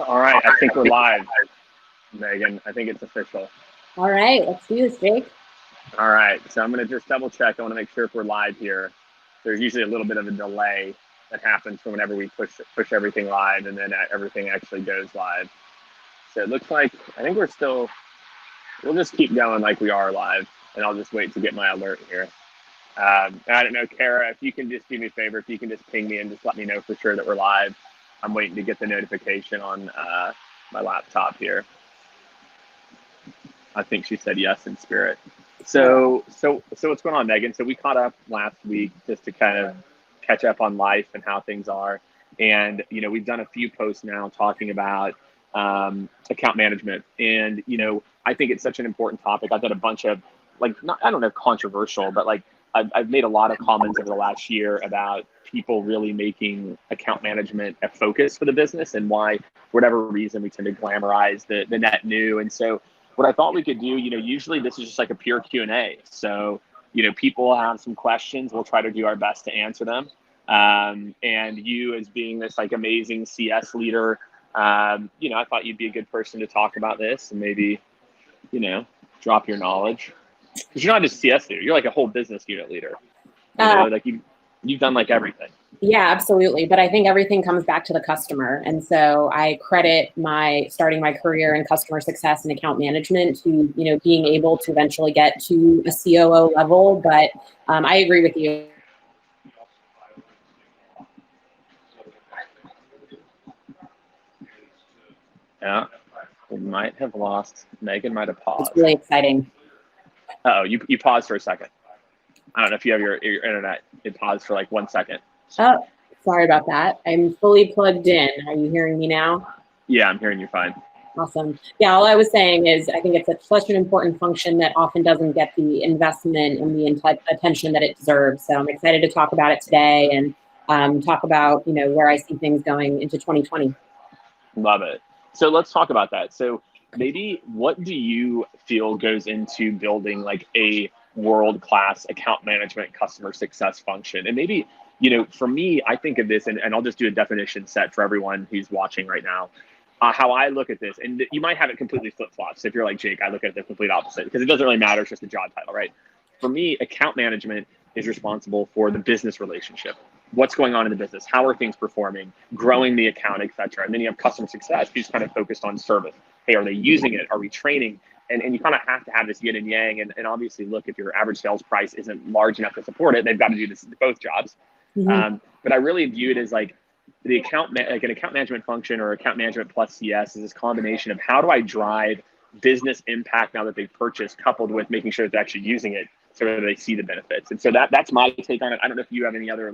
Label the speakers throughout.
Speaker 1: All right, I think we're live, Megan. I think it's official.
Speaker 2: All right, let's do this, Jake.
Speaker 1: All right, so I'm going to just double check. I want to make sure if we're live here. There's usually a little bit of a delay that happens from whenever we push everything live and then everything actually goes live. So it looks like, I think we'll just keep going like we are live, and I'll just wait to get my alert here. I don't know, Kara, if you can just do me a favor, if you can just ping me and just let me know for sure that we're live. I'm waiting to get the notification on my laptop here. I think she said yes in spirit. So what's going on, Megan? So we caught up last week just to kind of catch up on life and how things are. And, we've done a few posts now talking about account management. And, I think it's such an important topic. I've done a bunch of I don't know, controversial, but I've made a lot of comments over the last year about people really making account management a focus for the business and why, for whatever reason, we tend to glamorize the net new. And so what I thought we could do, usually this is just like a pure Q&A. So, people have some questions. We'll try to do our best to answer them. And you, as being this amazing CS leader, I thought you'd be a good person to talk about this and maybe, drop your knowledge. Because you're not just CS leader, you're like a whole business unit leader. You've done everything.
Speaker 2: Yeah, absolutely. But I think everything comes back to the customer. And so I credit starting my career in customer success and account management to, being able to eventually get to a COO level. But I agree with you.
Speaker 1: Yeah, we might have lost. Megan might have paused.
Speaker 2: It's really exciting.
Speaker 1: Oh, you paused for a second. I don't know if you have your internet. It paused for 1 second.
Speaker 2: Oh, sorry about that. I'm fully plugged in. Are you hearing me now?
Speaker 1: Yeah, I'm hearing you fine.
Speaker 2: Awesome. Yeah, all I was saying is I think it's such an important function that often doesn't get the investment and the attention that it deserves. So I'm excited to talk about it today and talk about, where I see things going into 2020.
Speaker 1: Love it. So let's talk about that. So maybe what do you feel goes into building a world-class account management customer success function? And maybe, for me, I think of this, and I'll just do a definition set for everyone who's watching right now. How I look at this, and you might have it completely flip-flops. So if you're like Jake, I look at it the complete opposite because it doesn't really matter. It's just a job title, right? For me, account management is responsible for the business relationship. What's going on in the business? How are things performing? Growing the account, et cetera. And then you have customer success, who's kind of focused on service. Hey, are they using it? Are we training? And you kind of have to have this yin and yang. And obviously, look, if your average sales price isn't large enough to support it, they've got to do both jobs. Mm-hmm. But I really view it as the an account management function or account management plus CS is this combination of how do I drive business impact now that they've purchased, coupled with making sure that they're actually using it so that they see the benefits. And so that's my take on it. I don't know if you have any other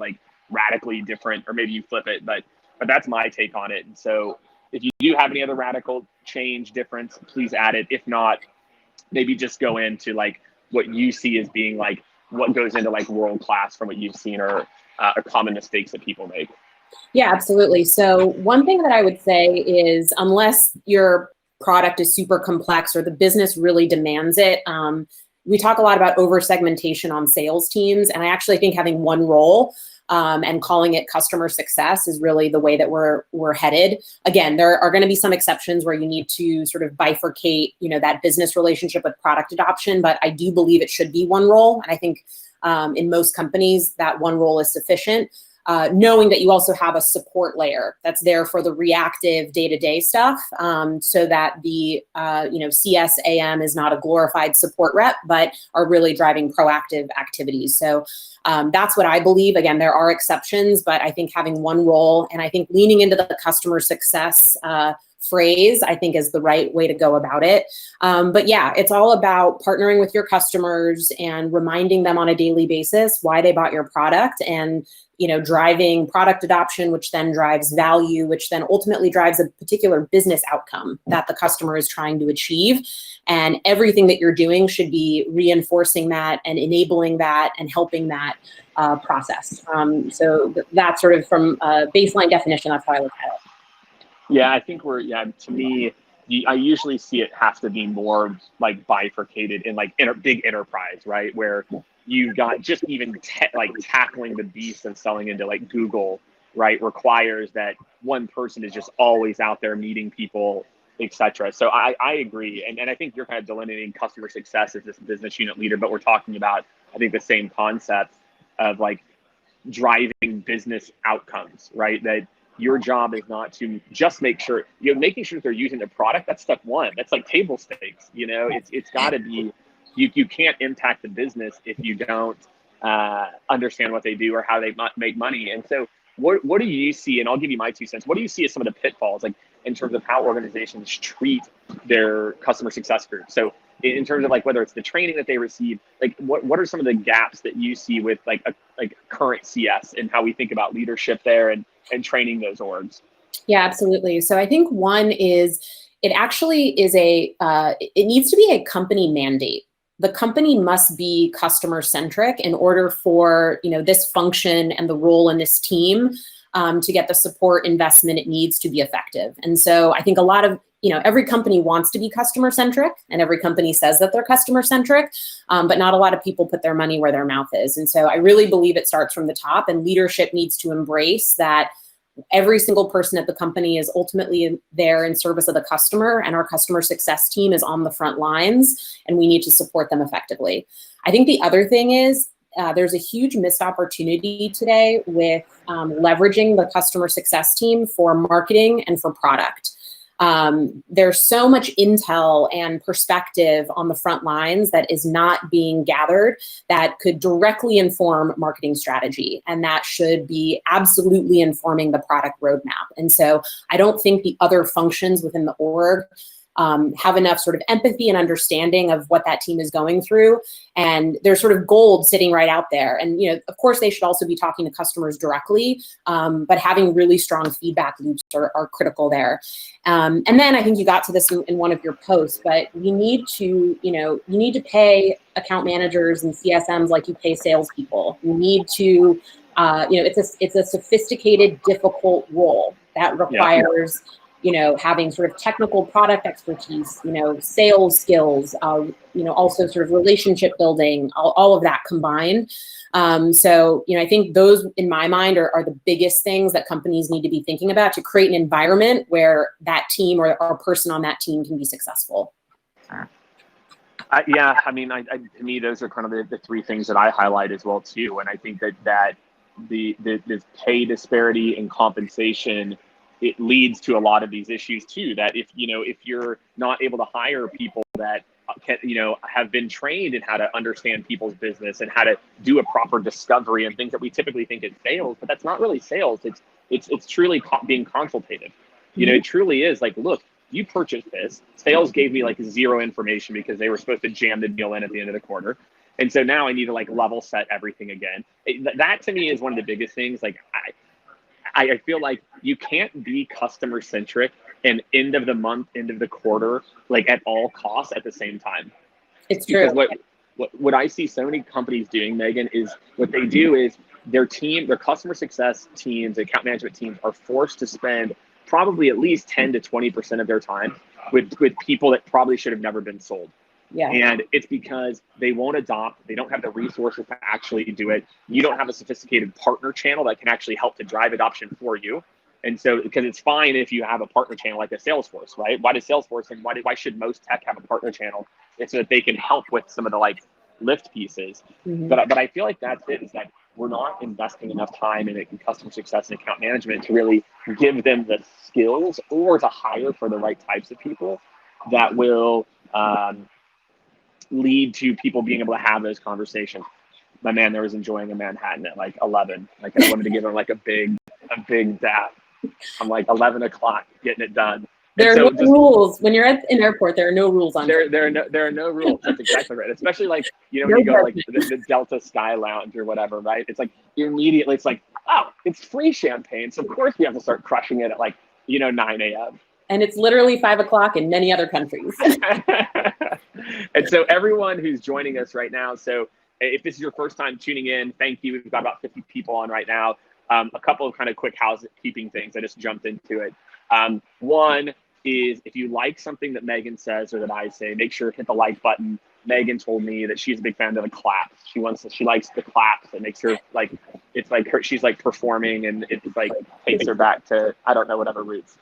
Speaker 1: radically different, or maybe you flip it, but that's my take on it. And so if you do have any other radical change difference, please add it. If not, maybe just go into what you see as being what goes into world class from what you've seen or common mistakes that people make.
Speaker 2: Yeah, absolutely. So one thing that I would say is, unless your product is super complex or the business really demands it, we talk a lot about over segmentation on sales teams. And I actually think having one role and calling it customer success is really the way that we're headed. Again, there are going to be some exceptions where you need to sort of bifurcate, that business relationship with product adoption. But I do believe it should be one role. And I think in most companies that one role is sufficient. Knowing that you also have a support layer that's there for the reactive day-to-day stuff, so that the CSAM is not a glorified support rep, but are really driving proactive activities. So that's what I believe. Again, there are exceptions, but I think having one role, and I think leaning into the customer success phrase, I think is the right way to go about it. But yeah, it's all about partnering with your customers and reminding them on a daily basis why they bought your product, and driving product adoption, which then drives value, which then ultimately drives a particular business outcome that the customer is trying to achieve. And everything that you're doing should be reinforcing that and enabling that and helping that process. So that's sort of from a baseline definition, that's how I look at it.
Speaker 1: Yeah, I think to me, I usually see it have to be more bifurcated in big enterprise, right? Where you've got just even tackling the beast and selling into Google right, requires that one person is just always out there meeting people, etc. So I agree. And I think you're kind of delineating customer success as this business unit leader, but we're talking about, I think, the same concept of like driving business outcomes, right? That your job is not to just make sure, making sure they're using their product. That's step one. That's like table stakes. It's got to be, you can't impact the business if you don't understand what they do or how they make money. And so what do you see, and I'll give you my 2 cents, what do you see as some of the pitfalls, like in terms of how organizations treat their customer success group? So in terms of like whether it's the training that they receive, like what are some of the gaps that you see with like current CS and how we think about leadership there and training those orgs?
Speaker 2: Yeah, absolutely. So I think one is it actually is it needs to be a company mandate. The company must be customer centric in order for this function and the role in this team to get the support investment it needs to be effective. And so I think a lot of every company wants to be customer centric, and every company says that they're customer centric, but not a lot of people put their money where their mouth is. And so I really believe it starts from the top, and leadership needs to embrace that every single person at the company is ultimately there in service of the customer, and our customer success team is on the front lines, and we need to support them effectively. I think the other thing is there's a huge missed opportunity today with leveraging the customer success team for marketing and for product. There's so much intel and perspective on the front lines that is not being gathered that could directly inform marketing strategy, and that should be absolutely informing the product roadmap. And so I don't think the other functions within the org have enough sort of empathy and understanding of what that team is going through. And there's sort of gold sitting right out there. And, of course, they should also be talking to customers directly, but having really strong feedback loops are critical there. And then I think you got to this in one of your posts, but you need to pay account managers and CSMs like you pay salespeople. You need to, it's a sophisticated, difficult role that requires having sort of technical product expertise, sales skills, also sort of relationship building, all of that combined. So, I think those, in my mind, are the biggest things that companies need to be thinking about to create an environment where that team or a person on that team can be successful.
Speaker 1: Yeah, I mean, to me, those are kind of the 3 things that I highlight as well, too. And I think that the pay disparity and compensation, it leads to a lot of these issues too, that if you're not able to hire people that can, have been trained in how to understand people's business and how to do a proper discovery and things that we typically think is sales, but that's not really sales. It's truly being consultative. It truly is like, look, you purchased this. Sales gave me like 0 information because they were supposed to jam the deal in at the end of the quarter. And so now I need to like level set everything again. That to me is one of the biggest things. Like I feel like you can't be customer centric and end of the month, end of the quarter, like at all costs at the same time.
Speaker 2: It's true.
Speaker 1: Because what I see so many companies doing, Megan, is what they do is their customer success teams, account management teams are forced to spend probably at least 10 to 20% of their time with people that probably should have never been sold.
Speaker 2: Yeah.
Speaker 1: And it's because they won't adopt, they don't have the resources to actually do it. You don't have a sophisticated partner channel that can actually help to drive adoption for you. And so, because it's fine if you have a partner channel like a Salesforce, right? Why does Salesforce and why should most tech have a partner channel? It's so that they can help with some of the like lift pieces. Mm-hmm. But I feel like that's it, is that we're not investing enough time in customer success and account management to really give them the skills or to hire for the right types of people that will lead to people being able to have those conversations. My man there was enjoying a Manhattan at like 11. Like I wanted to give him like a big dap. I'm like 11 o'clock getting it done.
Speaker 2: There are no rules. When you're at an airport, there are no rules on
Speaker 1: there are no rules. That's exactly right. Especially like, when you go like the Delta Sky Lounge or whatever, right? It's like immediately it's like, oh, it's free champagne. So of course we have to start crushing it at like, 9 a.m.
Speaker 2: And it's literally 5 o'clock in many other countries.
Speaker 1: And so everyone who's joining us right now, so if this is your first time tuning in, thank you. We've got about 50 people on right now. A couple of kind of quick housekeeping things. I just jumped into it. One is if you like something that Megan says or that I say, make sure to hit the like button. Megan told me that she's a big fan of the claps. She likes the claps. It makes her like, it's like she's like performing, and it's like takes her back to, I don't know, whatever roots.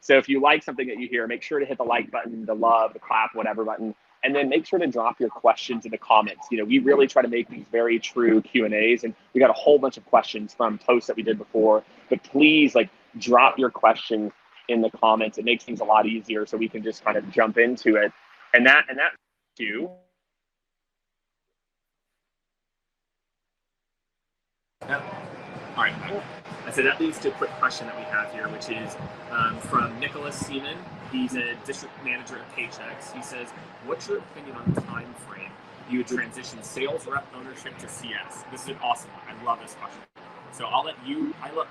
Speaker 1: So if you like something that you hear, make sure to hit the like button, the love, the clap, whatever button, and then make sure to drop your questions in the comments. We really try to make these very true Q&As, and we got a whole bunch of questions from posts that we did before, but please like drop your questions in the comments. It makes things a lot easier so we can just kind of jump into it. And that too. Yeah. All right. So that leads to a quick question that we have here, which is from Nicholas Seaman. He's a district manager at Paychex. He says, what's your opinion on the time frame you would transition sales rep ownership to CS? This is an awesome one. I love this question. So I'll let you handle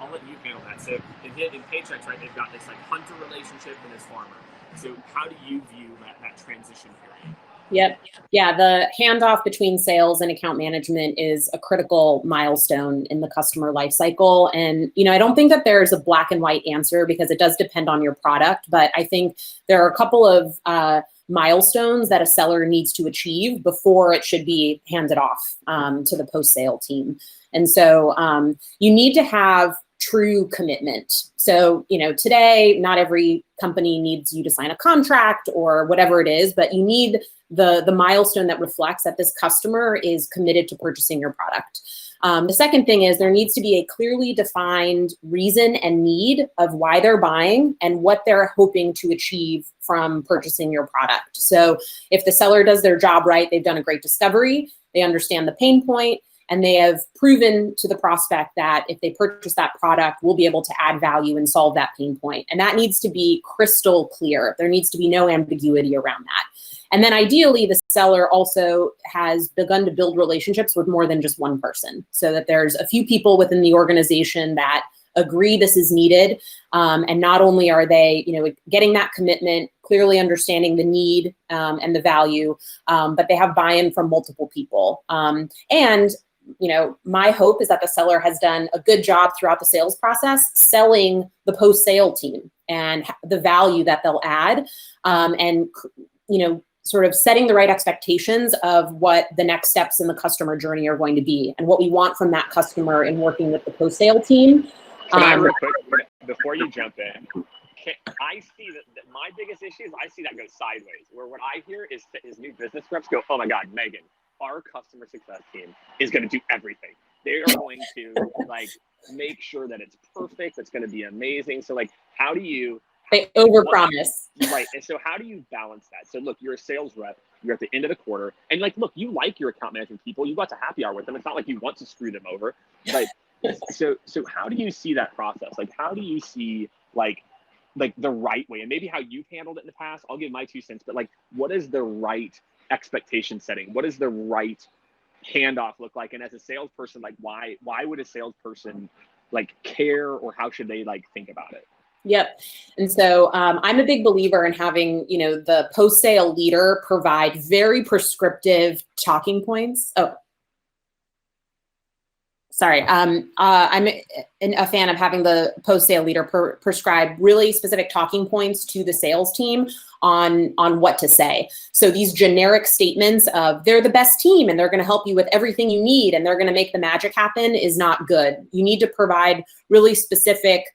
Speaker 1: that. So in Paychex, right, they've got this like hunter relationship and this farmer. So how do you view that transition period?
Speaker 2: Yep. Yeah. The handoff between sales and account management is a critical milestone in the customer lifecycle. And, I don't think that there's a black and white answer because it does depend on your product. But I think there are a couple of milestones that a seller needs to achieve before it should be handed off to the post-sale team. And so you need to have true commitment. So, today, not every company needs you to sign a contract or whatever it is, but you need the milestone that reflects that this customer is committed to purchasing your product. The second thing is there needs to be a clearly defined reason and need of why they're buying and what they're hoping to achieve from purchasing your product. So if the seller does their job right, they've done a great discovery, they understand the pain point, and they have proven to the prospect that if they purchase that product, we'll be able to add value and solve that pain point. And that needs to be crystal clear. There needs to be no ambiguity around that. And then ideally, the seller also has begun to build relationships with more than just one person, so that there's a few people within the organization that agree this is needed. And not only are they, getting that commitment, clearly understanding the need and the value, but they have buy-in from multiple people. And my hope is that the seller has done a good job throughout the sales process selling the post-sale team and the value that they'll add, and sort of setting the right expectations of what the next steps in the customer journey are going to be and what we want from that customer in working with the post-sale team.
Speaker 1: Can I real quick, before you jump in, I see that my biggest issue is I see that go sideways, where what I hear is new business reps go, oh my God, Megan, our customer success team is going to do everything. They are going to make sure that it's perfect. It's going to be amazing. So how do you...
Speaker 2: They overpromise.
Speaker 1: Right. And so how do you balance that? So look, you're a sales rep, you're at the end of the quarter, and look, you like your account management people. You got to happy hour with them. It's not like you want to screw them over. But so how do you see that process? How do you see the right way, and maybe how you've handled it in the past? I'll give my 2 cents, but what is the right expectation setting? What does the right handoff look like? And as a salesperson, why would a salesperson care, or how should they think about it?
Speaker 2: Yep. And so I'm a big believer in having, the post-sale leader provide very prescriptive talking points. Oh, sorry. I'm a fan of having the post-sale leader prescribe really specific talking points to the sales team on what to say. So these generic statements of they're the best team and they're going to help you with everything you need and they're going to make the magic happen is not good. You need to provide really specific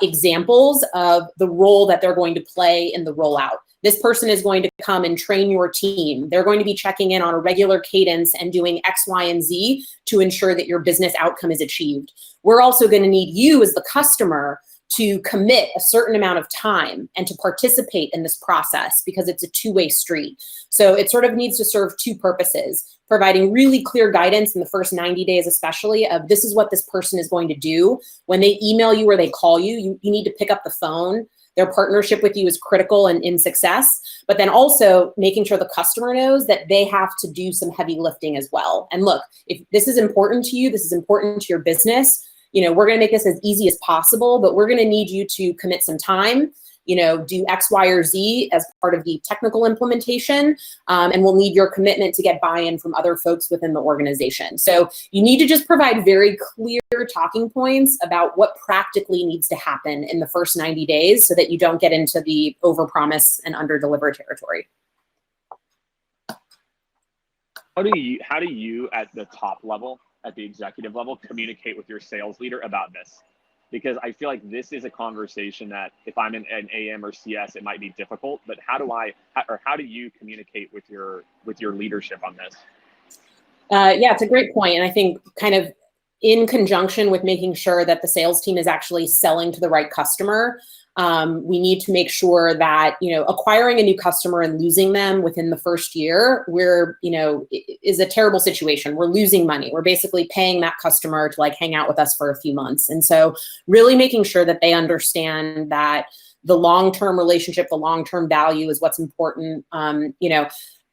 Speaker 2: examples of the role that they're going to play in the rollout. This person is going to come and train your team. They're going to be checking in on a regular cadence and doing X, Y, and Z to ensure that your business outcome is achieved. We're also going to need you as the customer to commit a certain amount of time and to participate in this process because it's a two-way street. So it sort of needs to serve two purposes, providing really clear guidance in the first 90 days, especially of this is what this person is going to do. When they email you or they call you, you need to pick up the phone. Their partnership with you is critical and in success, but then also making sure the customer knows that they have to do some heavy lifting as well. And look, if this is important to you, this is important to your business, we're going to make this as easy as possible, but we're going to need you to commit some time, do X, Y, or Z as part of the technical implementation. And we'll need your commitment to get buy-in from other folks within the organization. So you need to just provide very clear talking points about what practically needs to happen in the first 90 days so that you don't get into the overpromise and underdeliver territory.
Speaker 1: how do you at the top level, at the executive level, communicate with your sales leader about this? Because I feel like this is a conversation that if I'm in an AM or CS, it might be difficult, but how do you communicate with your leadership on this?
Speaker 2: Yeah, it's a great point. And I think kind of in conjunction with making sure that the sales team is actually selling to the right customer, we need to make sure that, acquiring a new customer and losing them within the first year, is a terrible situation. We're losing money. We're basically paying that customer to hang out with us for a few months. And so really making sure that they understand that the long-term relationship, the long-term value is what's important.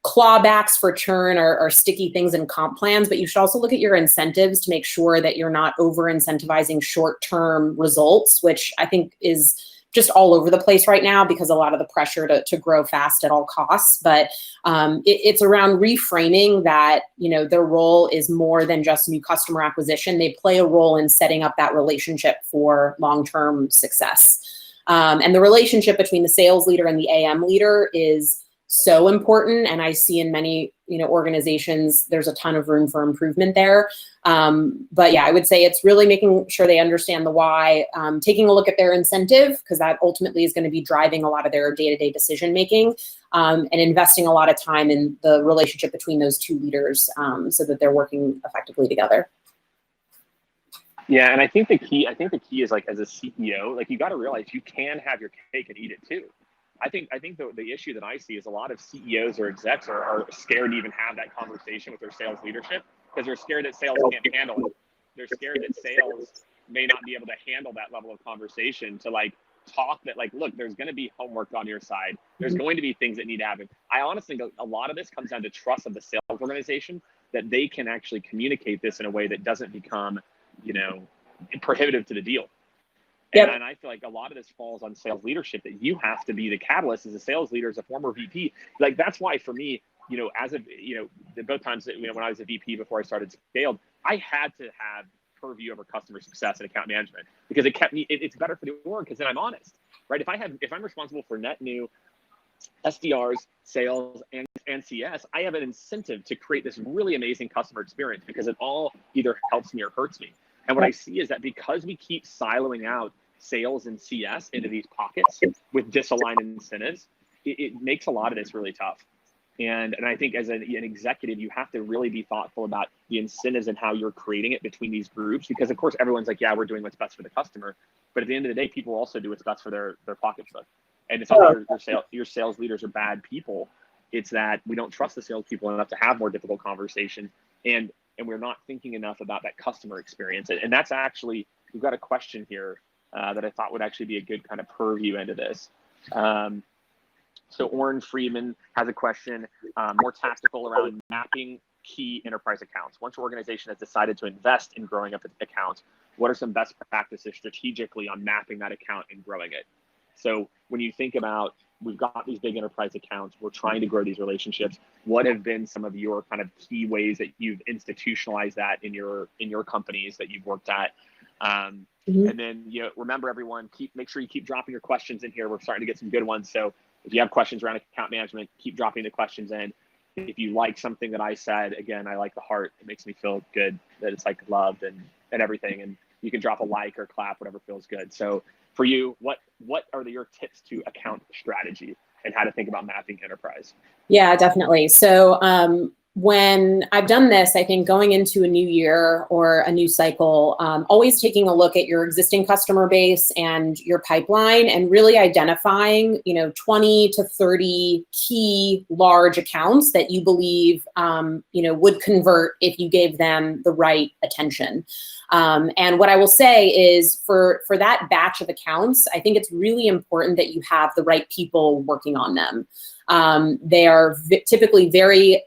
Speaker 2: Clawbacks for churn are sticky things in comp plans, but you should also look at your incentives to make sure that you're not over incentivizing short-term results, which I think is just all over the place right now because a lot of the pressure to grow fast at all costs. But it's around reframing that, their role is more than just new customer acquisition. They play a role in setting up that relationship for long-term success. And the relationship between the sales leader and the AM leader is so important. And I see in many, organizations, there's a ton of room for improvement there. But yeah, I would say it's really making sure they understand the why, taking a look at their incentive, because that ultimately is going to be driving a lot of their day-to-day decision-making, and investing a lot of time in the relationship between those two leaders, so that they're working effectively together.
Speaker 1: Yeah, and I think the key is as a CEO, you got to realize you can have your cake and eat it too. I think the issue that I see is a lot of CEOs or execs are scared to even have that conversation with their sales leadership because they're scared that sales can't handle it. They're scared that sales may not be able to handle that level of conversation to talk that look, there's going to be homework on your side. There's going to be things that need to happen. I honestly think a lot of this comes down to trust of the sales organization that they can actually communicate this in a way that doesn't become, prohibitive to the deal.
Speaker 2: Yep.
Speaker 1: And I feel like a lot of this falls on sales leadership, that you have to be the catalyst as a sales leader, as a former VP. That's why for me, both times that, when I was a VP before I started Scaled, I had to have purview over customer success and account management because it kept me, it's better for the org because then I'm honest, right? If I'm responsible for net new SDRs, sales, and CS, I have an incentive to create this really amazing customer experience because it all either helps me or hurts me. And what I see is that because we keep siloing out sales and CS into these pockets with disaligned incentives, it makes a lot of this really tough. And I think as an executive, you have to really be thoughtful about the incentives and how you're creating it between these groups, because of course everyone's yeah, we're doing what's best for the customer, but at the end of the day, people also do what's best for their pocketbook. And it's not that your sales leaders are bad people. It's that we don't trust the salespeople enough to have more difficult conversations, and we're not thinking enough about that customer experience. And that's actually, we've got a question here that I thought would actually be a good kind of purview into this. So Oren Friedman has a question, more tactical, around mapping key enterprise accounts. Once your organization has decided to invest in growing up an account, what are some best practices strategically on mapping that account and growing it? So when you think about, we've got these big enterprise accounts, we're trying to grow these relationships, what have been some of your kind of key ways that you've institutionalized that in your companies that you've worked at? And then, remember everyone, make sure you keep dropping your questions in here. We're starting to get some good ones. So if you have questions around account management, keep dropping the questions in. If you like something that I said, again, I like the heart. It makes me feel good that it's loved and everything. And you can drop a like or clap, whatever feels good. So for you, what are your tips to account strategy and how to think about mapping enterprise?
Speaker 2: Yeah, definitely. So when I've done this, I think going into a new year or a new cycle, always taking a look at your existing customer base and your pipeline and really identifying, 20 to 30 key large accounts that you believe, would convert if you gave them the right attention. And what I will say is for that batch of accounts, I think it's really important that you have the right people working on them. They are typically very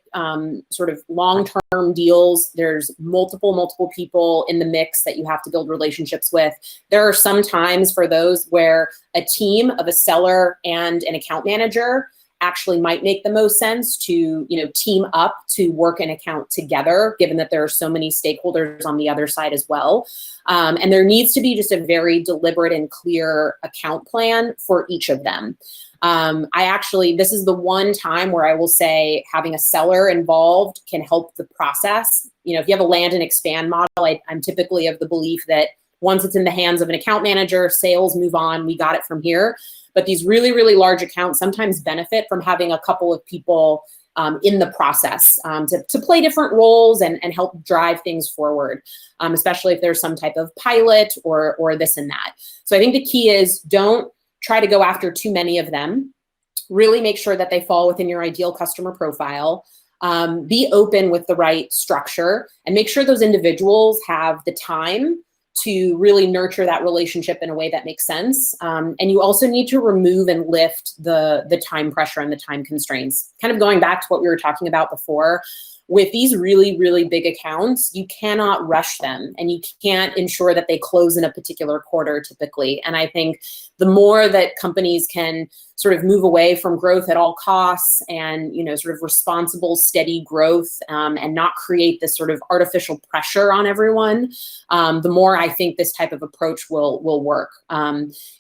Speaker 2: sort of long-term deals. There's multiple people in the mix that you have to build relationships with. There are some times for those where a team of a seller and an account manager actually might make the most sense to, team up to work an account together, given that there are so many stakeholders on the other side as well. And there needs to be just a very deliberate and clear account plan for each of them. This is the one time where I will say having a seller involved can help the process. If you have a land and expand model, I'm typically of the belief that once it's in the hands of an account manager, sales move on, we got it from here. But these really, really large accounts sometimes benefit from having a couple of people in the process to play different roles and help drive things forward, especially if there's some type of pilot or this and that. So I think the key is don't try to go after too many of them. Really make sure that they fall within your ideal customer profile. Be open with the right structure and make sure those individuals have the time to really nurture that relationship in a way that makes sense. And you also need to remove and lift the time pressure and the time constraints. Kind of going back to what we were talking about before, with these really, really big accounts, you cannot rush them and you can't ensure that they close in a particular quarter typically. And I think the more that companies can sort of move away from growth at all costs and, sort of responsible, steady growth and not create this sort of artificial pressure on everyone, the more I think this type of approach will work.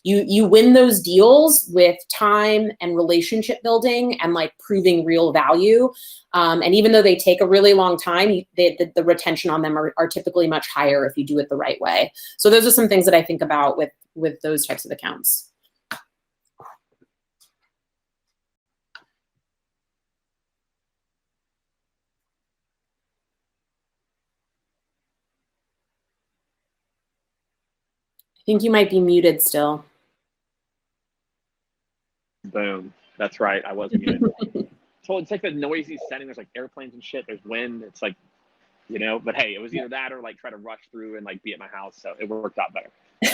Speaker 2: You win those deals with time and relationship building and like proving real value. And even though they take a really long time, the retention on them are typically much higher if you do it the right way. So those are some things that I think about with those types of accounts. I think you might be muted still.
Speaker 1: Boom. That's right. I was muted. So it's like the noisy setting. There's like airplanes and shit. There's wind. It's like, but hey, it was either that or like try to rush through and like be at my house. So it worked out better.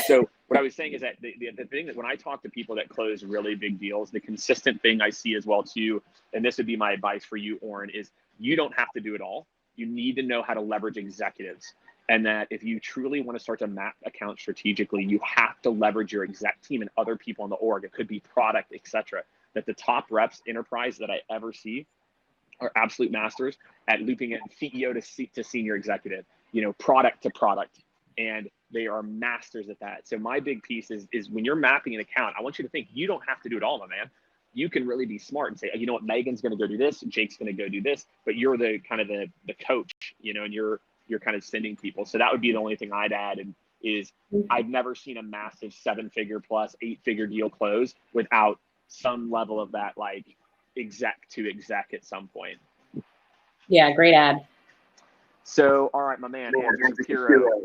Speaker 1: So what I was saying is that the thing that when I talk to people that close really big deals, the consistent thing I see as well too, and this would be my advice for you, Oren, is you don't have to do it all. You need to know how to leverage executives. And that if you truly want to start to map accounts strategically, you have to leverage your exec team and other people in the org. It could be product, etc. That the top reps enterprise that I ever see are absolute masters at looping it CEO to senior executive, product to product. And they are masters at that. So my big piece is when you're mapping an account, I want you to think you don't have to do it all, my man. You can really be smart and say, you know what, Megan's going to go do this, Jake's going to go do this, but you're the kind of the coach, and you're kind of sending people. So that would be the only thing I'd add. And is I've never seen a massive 7-figure plus 8-figure deal close without some level of that, like exec to exec at some point.
Speaker 2: Yeah, great ad.
Speaker 1: So, all right, my man, Andrew Shapiro,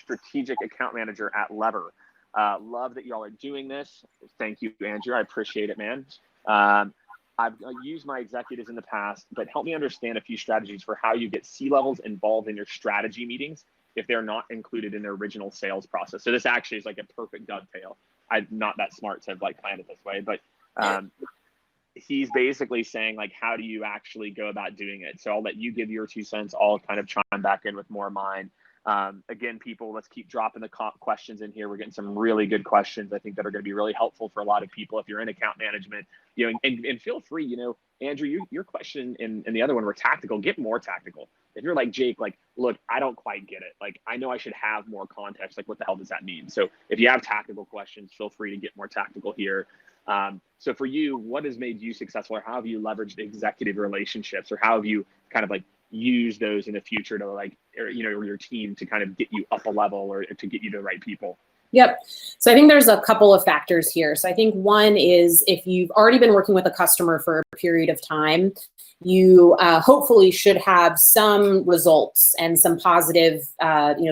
Speaker 1: strategic account manager at Lever. Love that y'all are doing this. Thank you, Andrew. I appreciate it, man. I've used my executives in the past, but help me understand a few strategies for how you get C-levels involved in your strategy meetings if they're not included in their original sales process. So this actually is like a perfect dovetail. I'm not that smart to have like planned it this way, but he's basically saying like, how do you actually go about doing it? So I'll let you give your 2 cents. I'll kind of chime back in with more of mine. Again, people, let's keep dropping the questions in here. We're getting some really good questions, I think, that are going to be really helpful for a lot of people if you're in account management, and feel free, Andrew, your question and the other one were tactical. Get more tactical. If you're like Jake, like, look, I don't quite get it. Like, I know I should have more context. Like, what the hell does that mean? So if you have tactical questions, feel free to get more tactical here. So for you, what has made you successful, or how have you leveraged executive relationships, or how have you kind of like use those in the future to like, or your team to kind of get you up a level or to get you to the right people?
Speaker 2: Yep. So I think there's a couple of factors here. So I think one is if you've already been working with a customer for a period of time, you hopefully should have some results and some positive,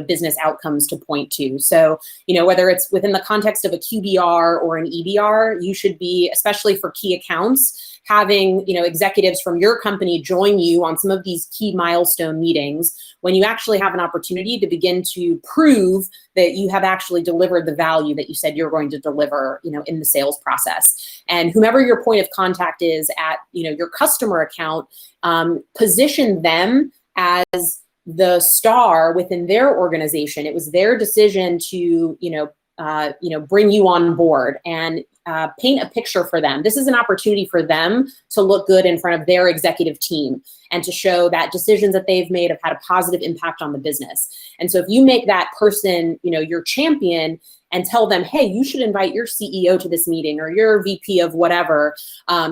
Speaker 2: business outcomes to point to. So, whether it's within the context of a QBR or an EBR, you should be, especially for key accounts, having, executives from your company join you on some of these key milestone meetings when you actually have an opportunity to begin to prove that you have actually delivered the value that you said you're going to deliver, in the sales process. And whomever your point of contact is at, your customer account, position them as the star within their organization. It was their decision to, bring you on board and paint a picture for them. This is an opportunity for them to look good in front of their executive team and to show that decisions that they've made have had a positive impact on the business. And so if you make that person, your champion, and tell them, hey, you should invite your CEO to this meeting or your VP of whatever,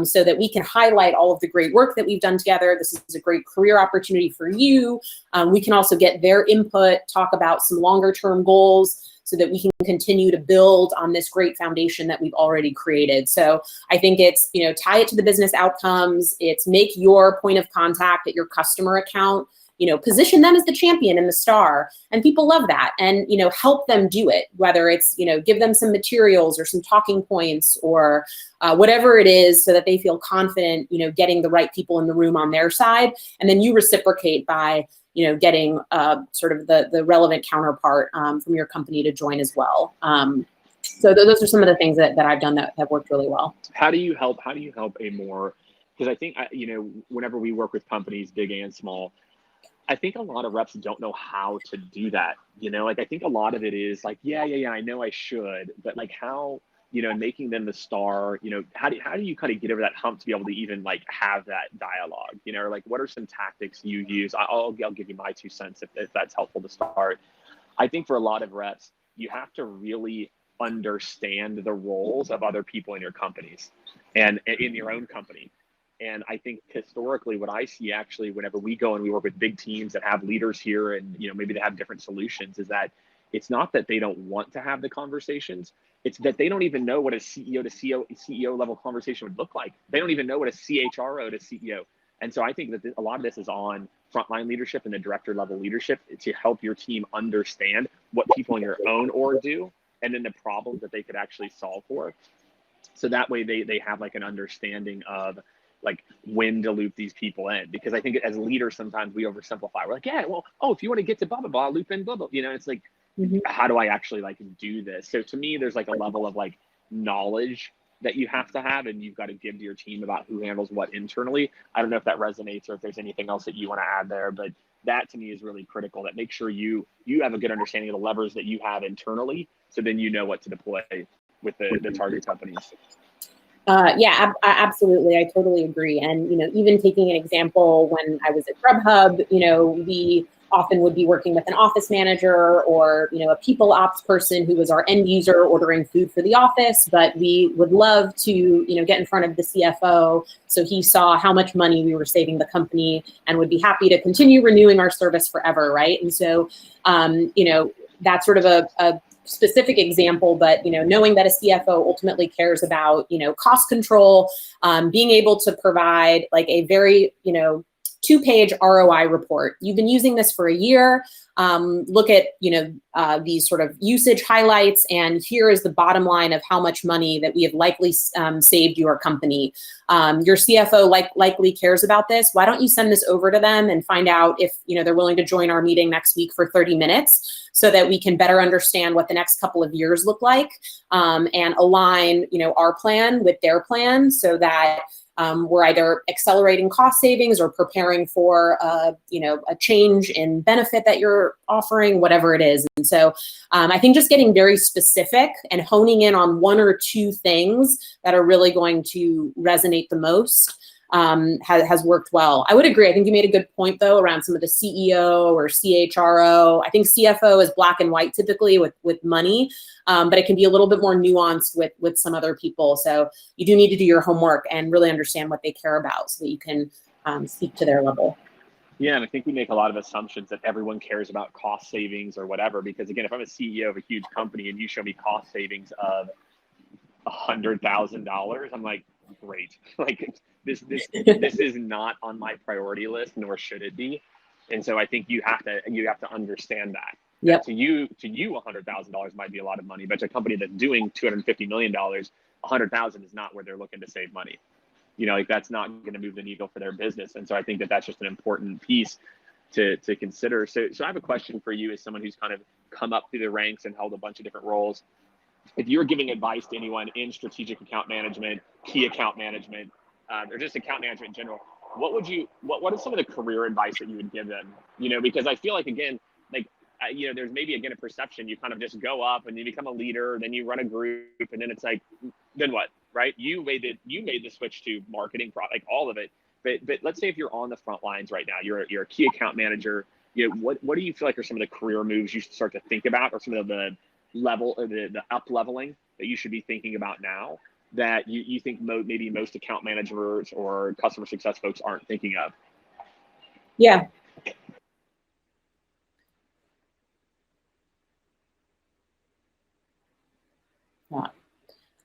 Speaker 2: so that we can highlight all of the great work that we've done together. This is a great career opportunity for you. We can also get their input, talk about some longer term goals, so that we can continue to build on this great foundation that we've already created. So I think it's, tie it to the business outcomes. It's make your point of contact at your customer account, position them as the champion and the star. And people love that. And, help them do it, whether it's, give them some materials or some talking points or whatever it is, so that they feel confident, getting the right people in the room on their side. And then you reciprocate by, getting sort of the relevant counterpart from your company to join as well. So those are some of the things that I've done that have worked really well.
Speaker 1: How do you help a more, because I think, whenever we work with companies, big and small, I think a lot of reps don't know how to do that. I think a lot of it is like, yeah, I know I should, but like how, making them the star, how do you kind of get over that hump to be able to even like have that dialogue, or like, what are some tactics you use? I'll give you my 2 cents if that's helpful to start. I think for a lot of reps, you have to really understand the roles of other people in your companies and in your own company. And I think historically, what I see actually, whenever we go and we work with big teams that have leaders here and, maybe they have different solutions, is that it's not that they don't want to have the conversations. It's that they don't even know what a CEO to CEO level conversation would look like. They don't even know what a CHRO to CEO. And so I think that a lot of this is on frontline leadership and the director level leadership to help your team understand what people in your own org do, and then the problems that they could actually solve for. So that way they have like an understanding of like when to loop these people in, because I think as leaders, sometimes we oversimplify. We're like, yeah, well, if you want to get to blah, blah, blah, loop in, blah, blah, it's like, how do I actually like do this? So to me, there's like a level of like knowledge that you have to have, and you've got to give to your team about who handles what internally. I don't know if that resonates or if there's anything else that you want to add there, but that to me is really critical, that make sure you have a good understanding of the levers that you have internally. So then you know what to deploy with the target companies.
Speaker 2: Yeah, absolutely. I totally agree. And, even taking an example, when I was at Grubhub, we often would be working with an office manager or, a people ops person who was our end user ordering food for the office, but we would love to, get in front of the CFO so he saw how much money we were saving the company and would be happy to continue renewing our service forever, right? And so, that's sort of a specific example, but knowing that a CFO ultimately cares about cost control, being able to provide like a very 2-page ROI report. You've been using this for a year. Look at these sort of usage highlights, and here is the bottom line of how much money that we have likely saved your company. Your CFO likely cares about this. Why don't you send this over to them and find out if they're willing to join our meeting next week for 30 minutes, so that we can better understand what the next couple of years look like, and align our plan with their plan, so that we're either accelerating cost savings or preparing for a change in benefit that you're offering, whatever it is. And so I think just getting very specific and honing in on 1 or 2 things that are really going to resonate the most has worked well. I would agree. I think you made a good point though around some of the CEO or CHRO. I think CFO is black and white typically with money, but it can be a little bit more nuanced with some other people. So you do need to do your homework and really understand what they care about so that you can speak to their level.
Speaker 1: Yeah, and I think we make a lot of assumptions that everyone cares about cost savings or whatever, because again, if I'm a CEO of a huge company and you show me cost savings of $100,000, I'm like, great. Like this is not on my priority list, nor should it be. And so I think you have to understand that.
Speaker 2: Yep.
Speaker 1: To you, $100,000 might be a lot of money, but to a company that's doing $250 million, $100,000 is not where they're looking to save money. Like that's not going to move the needle for their business. And so I think that that's just an important piece to consider. So I have a question for you as someone who's kind of come up through the ranks and held a bunch of different roles. If you were giving advice to anyone in strategic account management, key account management, or just account management in general, what is some of the career advice that you would give them? Because I feel like, again, like, there's maybe, again, a perception you kind of just go up and you become a leader, then you run a group, and then it's like, then what, right? You made the switch to marketing, like all of it. But let's say if you're on the front lines right now, you're a key account manager, what do you feel like are some of the career moves you should start to think about, or some of the level, or the up leveling that you should be thinking about now that you think maybe most account managers or customer success folks aren't thinking of?
Speaker 2: Yeah.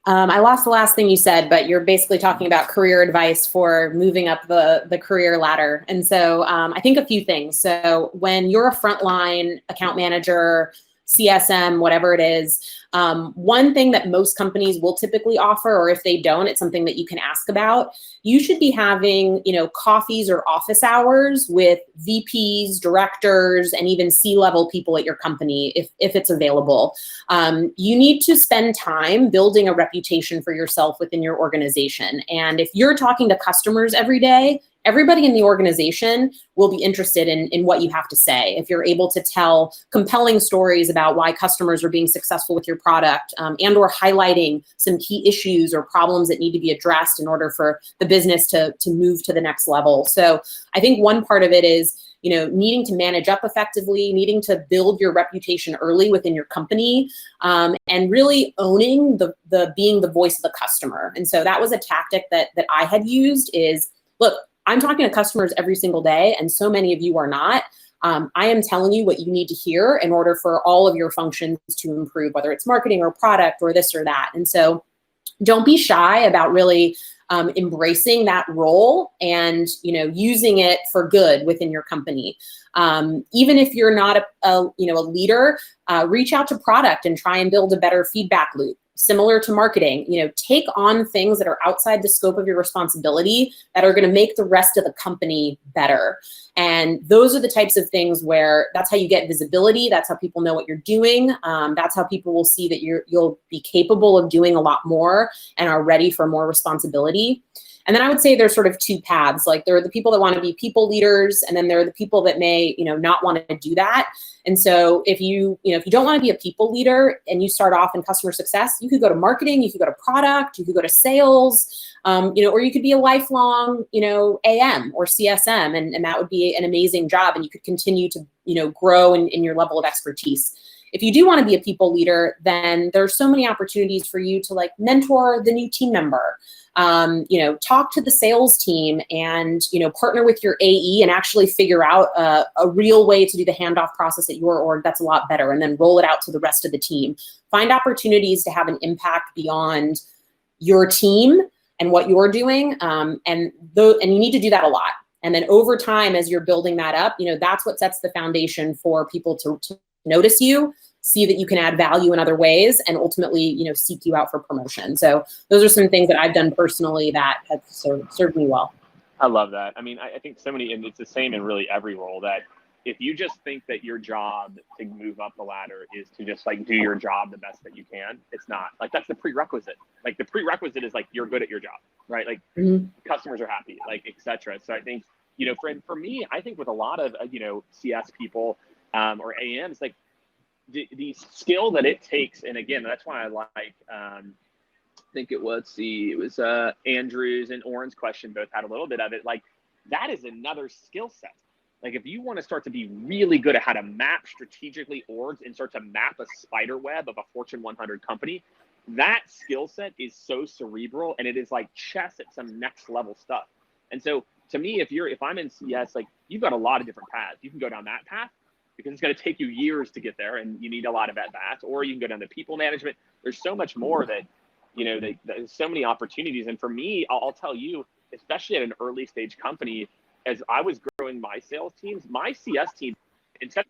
Speaker 2: I lost the last thing you said, but you're basically talking about career advice for moving up the career ladder. And so I think a few things. So when you're a frontline account manager, CSM, whatever it is, one thing that most companies will typically offer, or if they don't, it's something that you can ask about. You should be having, coffees or office hours with VPs, directors, and even C-level people at your company, if it's available. You need to spend time building a reputation for yourself within your organization. And if you're talking to customers every day, everybody in the organization will be interested in what you have to say. If you're able to tell compelling stories about why customers are being successful with your product, and or highlighting some key issues or problems that need to be addressed in order for the business to move to the next level. So I think one part of it is, needing to manage up effectively, needing to build your reputation early within your company, and really owning the being the voice of the customer. And so that was a tactic that I had used is, look, I'm talking to customers every single day, and so many of you are not. I am telling you what you need to hear in order for all of your functions to improve, whether it's marketing or product or this or that. And so don't be shy about really embracing that role and, using it for good within your company. Even if you're not a leader, reach out to product and try and build a better feedback loop. Similar to marketing, take on things that are outside the scope of your responsibility that are going to make the rest of the company better. And those are the types of things where that's how you get visibility. That's how people know what you're doing. That's how people will see that you'll be capable of doing a lot more and are ready for more responsibility. And then I would say there's sort of two paths. Like there are the people that want to be people leaders, and then there are the people that may, not want to do that. And so if you don't want to be a people leader and you start off in customer success, you could go to marketing, you could go to product, you could go to sales, or you could be a lifelong, AM or CSM, and that would be an amazing job, and you could continue to, grow in your level of expertise. If you do want to be a people leader, then there's so many opportunities for you to mentor the new team member, talk to the sales team and, partner with your AE and actually figure out a real way to do the handoff process at your org that's a lot better, and then roll it out to the rest of the team. Find opportunities to have an impact beyond your team and what you're doing. And you need to do that a lot. And then over time, as you're building that up, that's what sets the foundation for people to notice you, see that you can add value in other ways, and ultimately, seek you out for promotion. So those are some things that I've done personally that have served me well.
Speaker 1: I love that. I mean, I think and it's the same in really every role, that if you just think that your job to move up the ladder is to just do your job the best that you can, it's not. That's the prerequisite. The prerequisite is you're good at your job, right? Customers are happy, et cetera. So I think, for me, I think with a lot of, CS people or AMs, the skill that it takes, and again, that's why I I think it was Andrew's and Oren's question both had a little bit of it. That is another skill set. If you want to start to be really good at how to map strategically orgs and start to map a spider web of a Fortune 100 company, that skill set is so cerebral, and it is like chess at some next level stuff. And so to me, if I'm in CS, you've got a lot of different paths. You can go down that path, because it's going to take you years to get there and you need a lot of at-bats, or you can go down to people management. There's so much more that, there's so many opportunities. And for me, I'll tell you, especially at an early stage company, as I was growing my sales teams, my CS team, instead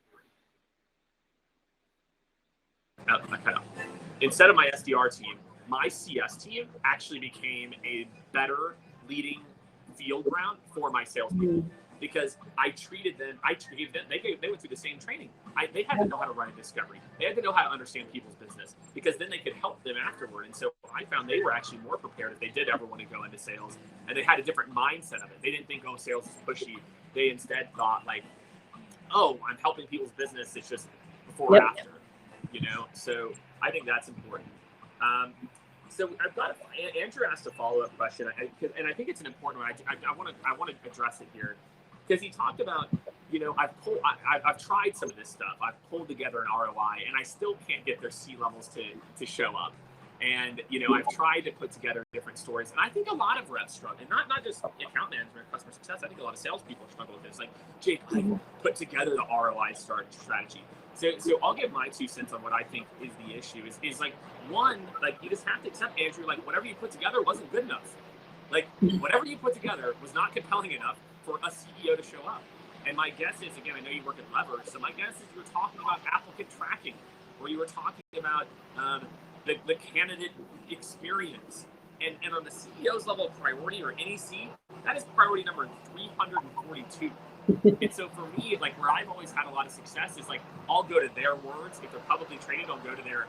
Speaker 1: of my SDR team, my CS team actually became a better leading field ground for my salespeople. Because I treated them, they went through the same training. They had to know how to run a discovery. They had to know how to understand people's business, because then they could help them afterward. And so I found they were actually more prepared if they did ever want to go into sales, and they had a different mindset of it. They didn't think, oh, sales is pushy. They instead thought oh, I'm helping people's business. It's just before or after, So I think that's important. So I've got Andrew asked a follow-up question, and I think it's an important one. I want to address it here. Because he talked about, I've tried some of this stuff. I've pulled together an ROI, and I still can't get their C levels to show up. And I've tried to put together different stories, and I think a lot of reps struggle. And not just account management, customer success. I think a lot of salespeople struggle with this. Like, Jake, I put together the ROI strategy. So I'll give my 2 cents on what I think is the issue. Is like, one, like, you just have to accept, Andrew, like, whatever you put together wasn't good enough. Like, whatever you put together was not compelling enough for a CEO to show up. And my guess is, again, I know you work at Lever, so my guess is you were talking about applicant tracking, or you were talking about the candidate experience. And on the CEO's level of priority, or NEC, that is priority number 342. And so for me, like, where I've always had a lot of success is, like, I'll go to their words. If they're publicly traded, I'll go to their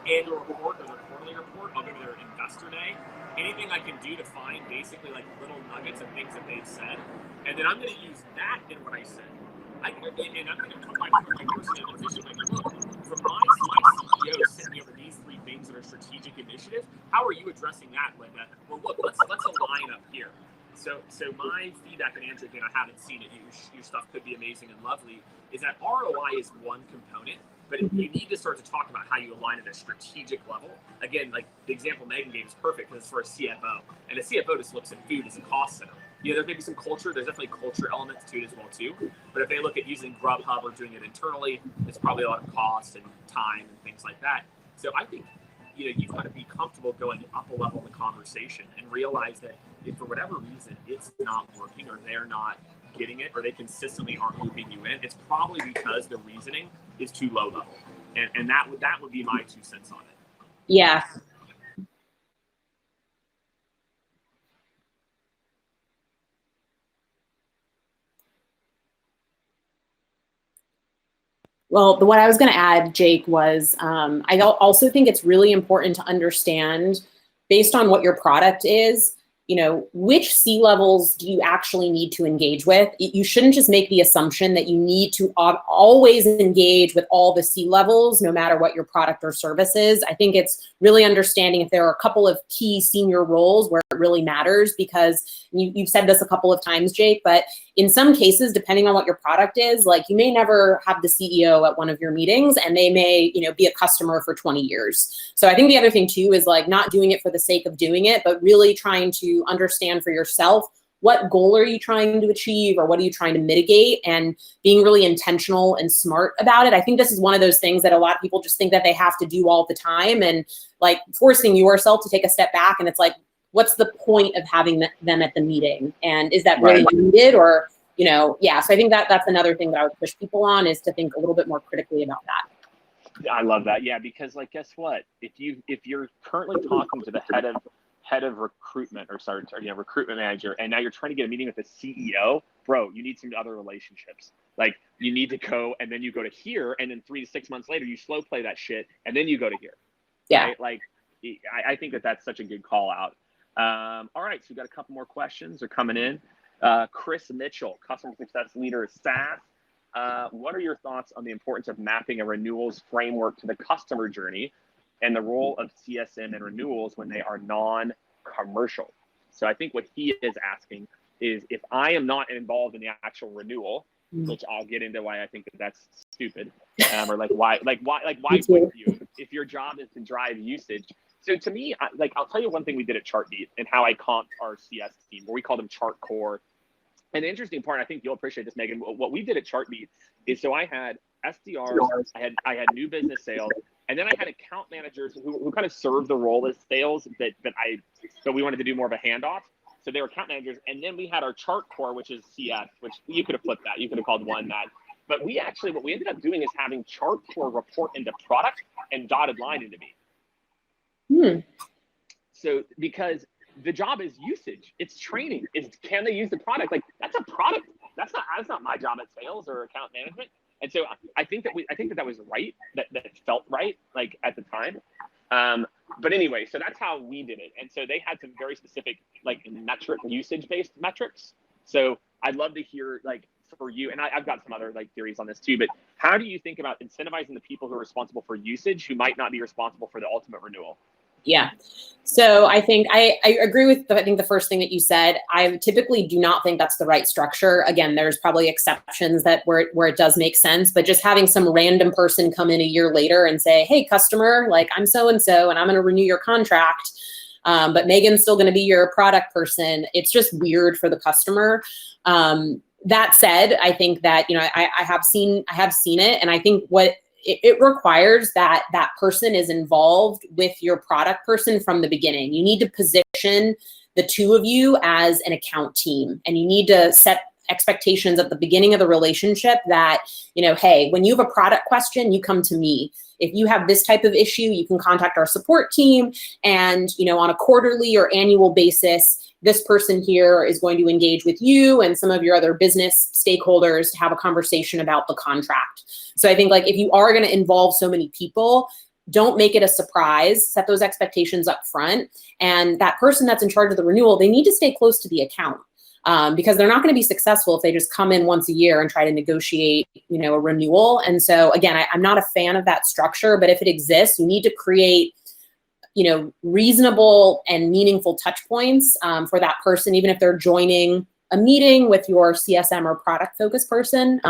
Speaker 1: annual report or their quarterly report. I'll go to their investor day. Anything I can do to find basically, like, little nuggets of things that they've said. And then I'm going to use that in what I said. And I'm going to put my person in a position, like, look, from my CEO sent me over these 3 things that are strategic initiatives. How are you addressing that, Linda? Well, look, let's align up here. So my feedback, and Andrew, again, I haven't seen it. Your stuff could be amazing and lovely. Is that ROI is one component, but you need to start to talk about how you align at a strategic level. Again, like the example Megan gave is perfect because it's for a CFO, and a CFO just looks at food as a cost center. There may be some culture. There's definitely culture elements to it as well too. But if they look at using Grubhub or doing it internally, it's probably a lot of cost and time and things like that. So I think you've got to be comfortable going up a level in the conversation and realize that if for whatever reason it's not working, or they're not getting it, or they consistently aren't looping you in, it's probably because the reasoning is too low level. And that would be my 2 cents on it.
Speaker 2: Yeah. Well, what I was going to add, Jake, was I also think it's really important to understand, based on what your product is, which C-levels do you actually need to engage with? You shouldn't just make the assumption that you need to always engage with all the C-levels, no matter what your product or service is. I think it's really understanding if there are a couple of key senior roles where it really matters, because you've said this a couple of times, Jake, but in some cases, depending on what your product is, like, you may never have the CEO at one of your meetings, and they may, be a customer for 20 years. So I think the other thing too is, like, not doing it for the sake of doing it, but really trying to understand for yourself, what goal are you trying to achieve, or what are you trying to mitigate, and being really intentional and smart about it. I think this is one of those things that a lot of people just think that they have to do all the time, and, like, forcing yourself to take a step back. And it's like, what's the point of having them at the meeting? And is that really needed? Or, So I think that's another thing that I would push people on, is to think a little bit more critically about that.
Speaker 1: I love that. Yeah, because, like, guess what? If you're currently talking to the head of recruitment, or recruitment manager, and now you're trying to get a meeting with the CEO, bro, you need some other relationships. Like, you need to go, and then you go to here, and then 3 to 6 months later, you slow play that shit, and then you go to here.
Speaker 2: Yeah.
Speaker 1: Right? Like, I think that's such a good call out. All right, so we've got a couple more questions. They're coming in. Chris Mitchell, customer success leader at SaaS. What are your thoughts on the importance of mapping a renewals framework to the customer journey, and the role of CSM and renewals when they are non-commercial? So I think what he is asking is, if I am not involved in the actual renewal, which I'll get into why I think that's stupid, or why would you, if your job is to drive usage? So to me, I'll tell you one thing we did at Chartbeat, and how I comped our CS team, where we called them Chart Core. And the interesting part, I think you'll appreciate this, Megan, what we did at Chartbeat is, so I had SDRs, I had new business sales, and then I had account managers who kind of served the role as sales, but we wanted to do more of a handoff. So they were account managers. And then we had our Chart Core, which is CS, which you could have flipped that. You could have called one that. But what we ended up doing is having Chart Core report into product and dotted line into me. So because the job is usage, it's training, can they use the product? Like, that's a product. That's not my job at sales or account management. And so I think that was right. That felt right, like, at the time. But anyway, so that's how we did it. And so they had some very specific, like, usage-based metrics. So I'd love to hear, like, for you, and I've got some other, like, theories on this too, but how do you think about incentivizing the people who are responsible for usage, who might not be responsible for the ultimate renewal?
Speaker 2: Yeah. So I think I agree with I think the first thing that you said. I typically do not think that's the right structure. Again, there's probably exceptions that where it does make sense, but just having some random person come in a year later and say, "Hey, customer, like I'm so and so, and I'm going to renew your contract, but Megan's still going to be your product person." It's just weird for the customer. That said, I think that I have seen it, and I think what it requires that person is involved with your product person from the beginning. You need to position the two of you as an account team, and you need to set expectations at the beginning of the relationship that, hey, when you have a product question, you come to me. If you have this type of issue, you can contact our support team, and on a quarterly or annual basis, this person here is going to engage with you and some of your other business stakeholders to have a conversation about the contract. So I think if you are going to involve so many people, don't make it a surprise. Set those expectations up front. And that person that's in charge of the renewal, they need to stay close to the account, because they're not going to be successful if they just come in once a year and try to negotiate, a renewal. And so again, I'm not a fan of that structure, but if it exists, you need to create reasonable and meaningful touch points for that person, even if they're joining a meeting with your CSM or product focused person,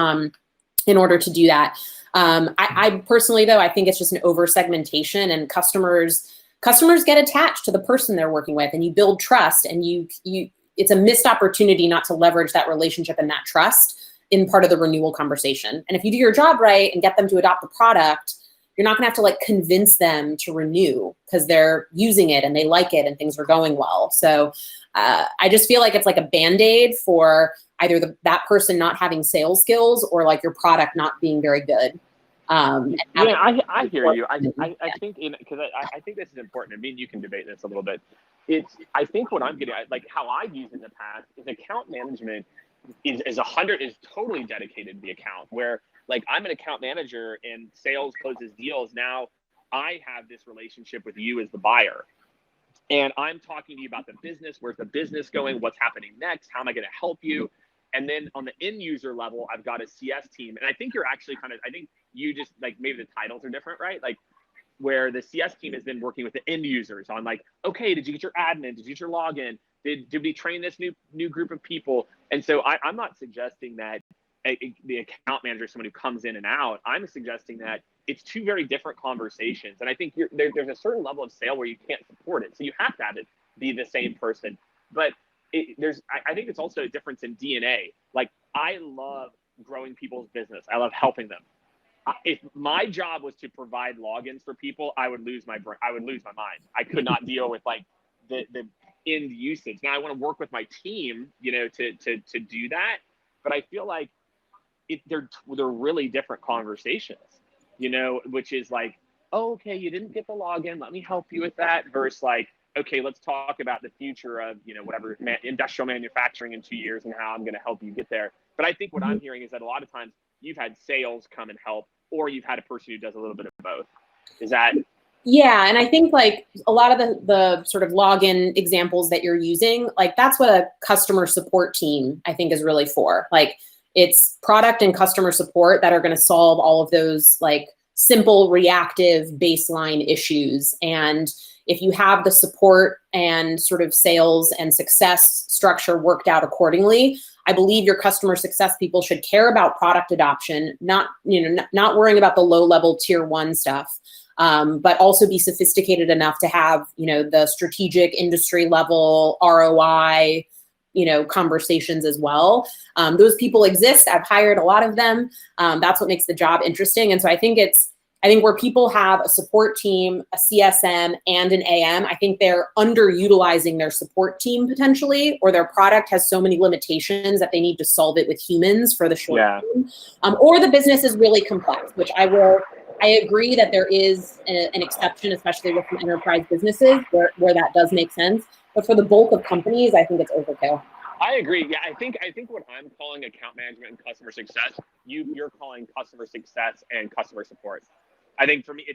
Speaker 2: in order to do that. I personally, though, I think it's just an over segmentation, and customers get attached to the person they're working with, and you build trust, and it's a missed opportunity not to leverage that relationship and that trust in part of the renewal conversation. And if you do your job right and get them to adopt the product, you're not going to have to convince them to renew because they're using it and they like it and things are going well. So I just feel like it's like a Band-Aid for either that person not having sales skills or your product not being very good.
Speaker 1: I hear you. I think because I think this is important. I mean, you can debate this a little bit. I think what I'm getting at, how I've used it in the past, is account management is totally dedicated to the account, where I'm an account manager and sales closes deals. Now I have this relationship with you as the buyer, and I'm talking to you about the business. Where's the business going? What's happening next? How am I going to help you? And then on the end user level, I've got a CS team. And I think you're actually I think you just maybe the titles are different, right? Where the CS team has been working with the end users on okay, did you get your admin? Did you get your login? Did we train this new group of people? And so I'm not suggesting that the account manager is someone who comes in and out. I'm suggesting that it's two very different conversations. And I think there's a certain level of sale where you can't support it. So you have to have it be the same person. But I think it's also a difference in DNA. I love growing people's business. I love helping them. If my job was to provide logins for people, I would lose my mind. I could not deal with the end usage. Now I want to work with my team, to do that. But I feel they're really different conversations, which is oh, okay, you didn't get the login, let me help you with that, versus okay, let's talk about the future of, whatever industrial manufacturing in 2 years and how I'm going to help you get there. But I think what I'm hearing is that a lot of times you've had sales come and help, or you've had a person who does a little bit of both. Is that?
Speaker 2: Yeah. And I think a lot of the sort of login examples that you're using, that's what a customer support team I think is really for. It's product and customer support that are going to solve all of those simple reactive baseline issues. And if you have the support and sort of sales and success structure worked out accordingly, I believe your customer success people should care about product adoption, not worrying about the low level tier 1 stuff, but also be sophisticated enough to have, the strategic industry level ROI, conversations as well. Those people exist. I've hired a lot of them. That's what makes the job interesting. And so I think where people have a support team, a CSM, and an AM, I think they're underutilizing their support team potentially, or their product has so many limitations that they need to solve it with humans for the short term. Or the business is really complex, which I agree that there is an exception, especially with some enterprise businesses where that does make sense. But for the bulk of companies, I think it's overkill.
Speaker 1: I agree. Yeah, I think what I'm calling account management and customer success, you're calling customer success and customer support. I think for me,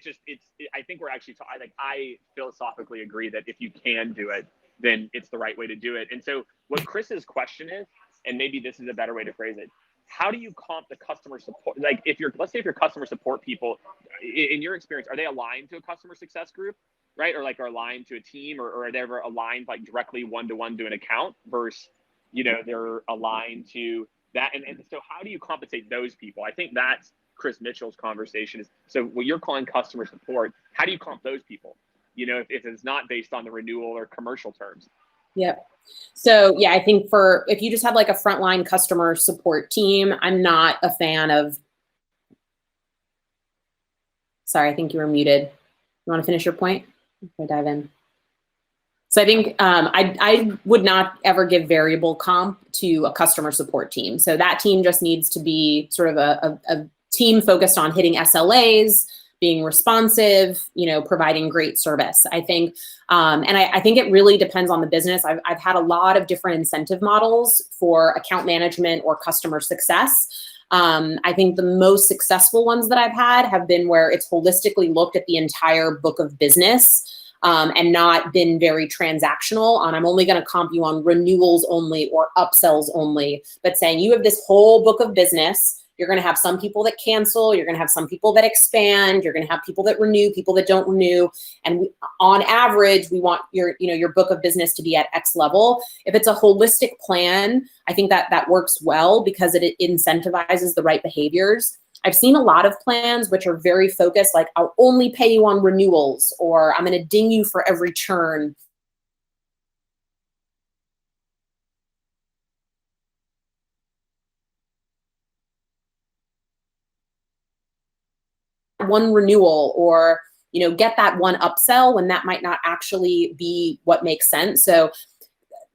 Speaker 1: I think we're actually, I philosophically agree that if you can do it, then it's the right way to do it. And so what Chris's question is, and maybe this is a better way to phrase it, how do you comp the customer support? Let's say if your customer support people, in your experience, are they aligned to a customer success group? right? Or like are aligned to a team, or are they ever aligned like directly one-to-one to an account versus, they're aligned to that. And so how do you compensate those people? I think that's Chris Mitchell's conversation is, so what you're calling customer support, how do you comp those people? If it's not based on the renewal or commercial terms.
Speaker 2: Yep. So yeah, I think if you just have like a frontline customer support team, I'm not a fan of, sorry, I think you were muted. You want to finish your point? Before I dive in. So I think I would not ever give variable comp to a customer support team. So that team just needs to be sort of a team focused on hitting SLAs, being responsive, providing great service. I think, and I think it really depends on the business. I've had a lot of different incentive models for account management or customer success. I think the most successful ones that I've had have been where it's holistically looked at the entire book of business. And not been very transactional on, I'm only going to comp you on renewals only or upsells only, but saying you have this whole book of business. You're going to have some people that cancel. You're going to have some people that expand. You're going to have people that renew, people that don't renew. And on average, we want your book of business to be at X level. If it's a holistic plan, I think that works well because it incentivizes the right behaviors. I've seen a lot of plans which are very focused, like I'll only pay you on renewals, or I'm going to ding you for every churn. One renewal, or get that one upsell when that might not actually be what makes sense. So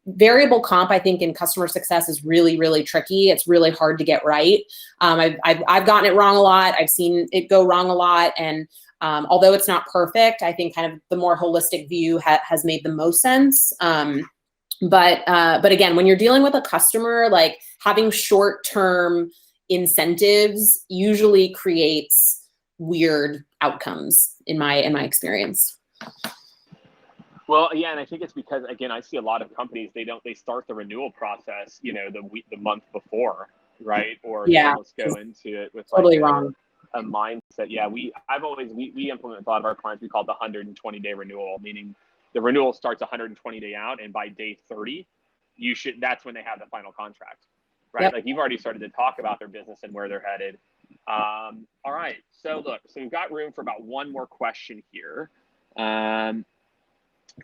Speaker 2: variable comp, I think, in customer success is really, really tricky. It's really hard to get right. I've gotten it wrong a lot. I've seen it go wrong a lot. And although it's not perfect, I think kind of the more holistic view has made the most sense. But again, when you're dealing with a customer, like having short-term incentives usually creates weird outcomes in my experience.
Speaker 1: Well, yeah, and I think it's because, again, I see a lot of companies, they start the renewal process, the month before, right? Or they almost go into it with
Speaker 2: totally wrong.
Speaker 1: A mindset. Yeah, we implement with a lot of our clients. We call it the 120-day renewal, meaning the renewal starts 120 day out, and by day 30, that's when they have the final contract, right? Yep. Like you've already started to talk about their business and where they're headed. All right, so we've got room for about one more question here.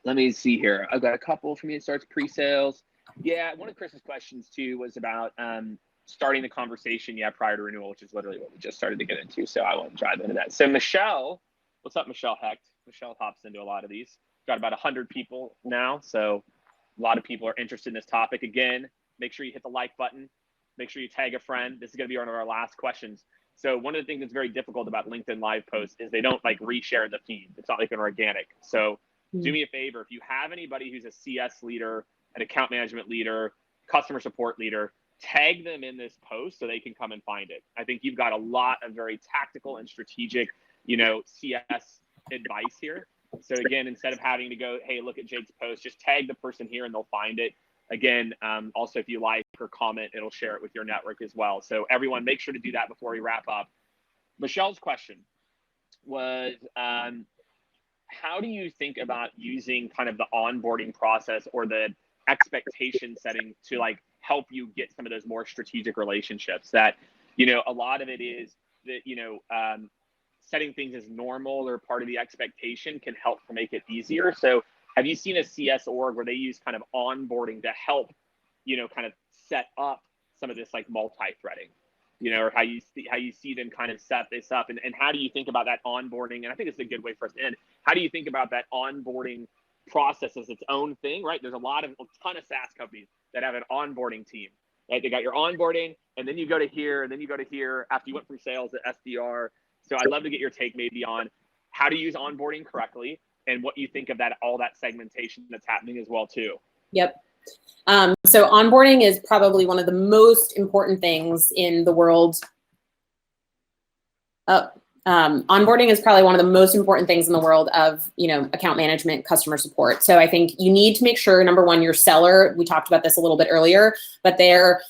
Speaker 1: Let me see here. I've got a couple from you. It starts pre-sales. Yeah, one of Chris's questions too was about starting the conversation, prior to renewal, which is literally what we just started to get into. So I won't dive into that. So Michelle, what's up, Michelle Hecht? Michelle hops into a lot of these. Got about 100 people now. So a lot of people are interested in this topic. Again, make sure you hit the like button. Make sure you tag a friend. This is going to be one of our last questions. So one of the things that's very difficult about LinkedIn Live posts is they don't like reshare the feed. It's not like an organic. So do me a favor, if you have anybody who's a CS leader, an account management leader, customer support leader, tag them in this post so they can come and find it. I think you've got a lot of very tactical and strategic, CS advice here. So again, instead of having to go, hey, look at Jake's post, just tag the person here and they'll find it. Again, also, if you like or comment, it'll share it with your network as well. So everyone, make sure to do that before we wrap up. Michelle's question was, how do you think about using kind of the onboarding process or the expectation setting to like help you get some of those more strategic relationships that, a lot of it is that, setting things as normal or part of the expectation can help to make it easier. So have you seen a CS org where they use kind of onboarding to help, kind of set up some of this like multi-threading? Or how you see them kind of set this up, and how do you think about that onboarding? And I think it's a good way for us to end. How do you think about that onboarding process as its own thing, right? There's a ton of SaaS companies that have an onboarding team, right? They got your onboarding, and then you go to here, and then you go to here after you went from sales to SDR. So I'd love to get your take maybe on how to use onboarding correctly and what you think of all that segmentation that's happening as well too.
Speaker 2: Yep. So onboarding is probably one of the most important things in the world. Oh, Onboarding is probably one of the most important things in the world of, account management, customer support. So I think you need to make sure, number one, your seller, we talked about this a little bit earlier, but they're